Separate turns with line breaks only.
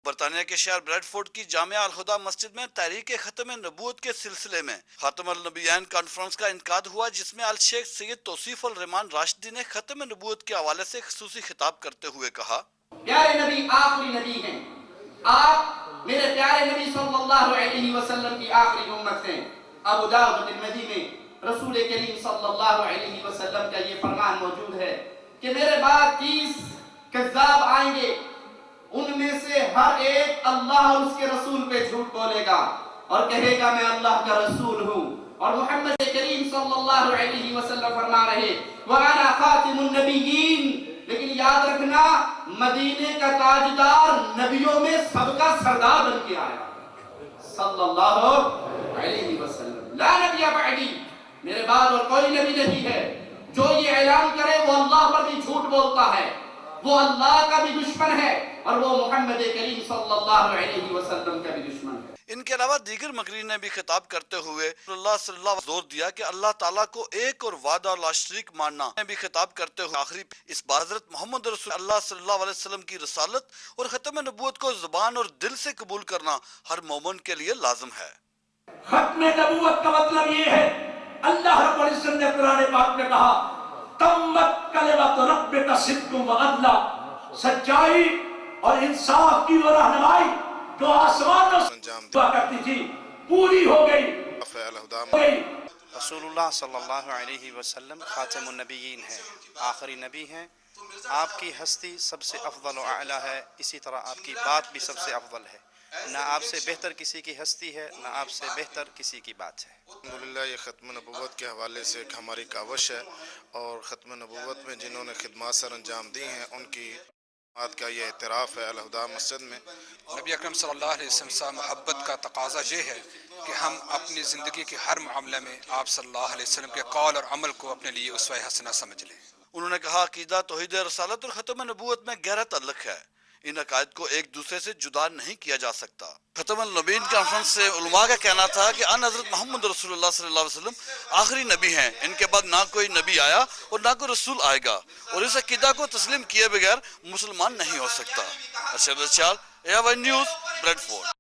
برطانیہ کے شہر بریڈفورڈ کی جامعہ الہدیٰ مسجد میں تحریک ختم نبوت کے سلسلے میں خاتم النبیین کانفرنس کا انعقاد ہوا، جس میں الشیخ سید توصیف الرحمان راشدی نے ختم نبوت کے حوالے سے خصوصی خطاب کرتے ہوئے کہا،
پیارے نبی آخری نبی ہیں، آپ میرے پیارے نبی صلی اللہ علیہ وسلم کی آخری امت ہیں۔ ابو داؤد ترمذی میں رسول کریم صلی اللہ علیہ وسلم کا یہ فرمان موجود ہے کہ میرے بعد 30 کذاب آئیں گے، ان میں سے ہر ایک اللہ اور اس کے رسول پہ جھوٹ بولے گا اور کہے گا میں اللہ کا رسول ہوں۔ اور محمد کریم صلی اللہ علیہ وسلم فرما رہے وَأَنَا خَاتِمُ النَّبِيِّينَ، لیکن یاد رکھنا مدینے کا تاجدار نبیوں میں سب کا سردار بن کے آیا صلی اللہ علیہ وسلم۔ لا نبی بعدی، میرے بعد اور کوئی نبی نہیں ہے۔ جو یہ اعلان کرے وہ اللہ پر بھی جھوٹ بولتا ہے، وہ اللہ کا بھی دشمن ہے اور وہ محمد کریم صلی اللہ علیہ وسلم کا بھی دشمن ہے۔
ان کے علاوہ دیگر مقررین نے بھی خطاب کرتے ہوئے اللہ صلی اللہ علیہ وسلم زور دیا کہ اللہ تعالیٰ کو ایک اور وحدہ اور لا شریک ماننا نے بھی خطاب کرتے ہوئے آخری اس بار حضرت محمد رسول اللہ صلی اللہ علیہ وسلم کی رسالت اور ختم نبوت کو زبان اور دل سے قبول کرنا ہر مومن کے لیے لازم ہے۔
ختم نبوت کا مطلب یہ ہے، اللہ رب العزت نے قرآن پاک میں کہا تمت کلمت ربک صدق و عدل، سچائی اور انصاف کی وہ رہنمائی جو آسمان ہوا کرتی تھی پوری ہو گئی۔
رسول اللہ صلی اللہ علیہ وسلم خاتم النبیین ہیں، آخری نبی ہیں۔ آپ کی ہستی سب سے افضل و اعلیٰ ہے، اسی طرح آپ کی بات بھی سب سے افضل ہے۔ نہ آپ سے بہتر کسی کی ہستی ہے، نہ آپ سے بہتر کسی کی بات ہے۔
الحمدللہ یہ ختم نبوت کے حوالے سے ایک ہماری کاوش ہے، اور ختم نبوت میں جنہوں نے خدمات سر انجام دی ہیں ان کی خدمات کا یہ اعتراف ہے الہدیٰ مسجد میں۔
نبی اکرم صلی اللہ علیہ وسلم سے محبت کا تقاضا یہ ہے کہ ہم اپنی زندگی کے ہر معاملے میں آپ صلی اللہ علیہ وسلم کے قول اور عمل کو اپنے لیے اسوہ حسنہ سمجھ لیں۔
انہوں نے کہا عقیدہ توحید رسالت اور ختم نبوت میں گہرا تعلق ہے، ان عقائد کو ایک دوسرے سے جدا نہیں کیا جا سکتا۔ ختم النبیین کانفرنس سے علماء کا کہنا تھا کہ ان حضرت محمد رسول اللہ صلی اللہ علیہ وسلم آخری نبی ہیں، ان کے بعد نہ کوئی نبی آیا اور نہ کوئی رسول آئے گا، اور اس عقیدہ کو تسلیم کیے بغیر مسلمان نہیں ہو سکتا۔ ارشد چال، AY نیوز، بریڈفورڈ۔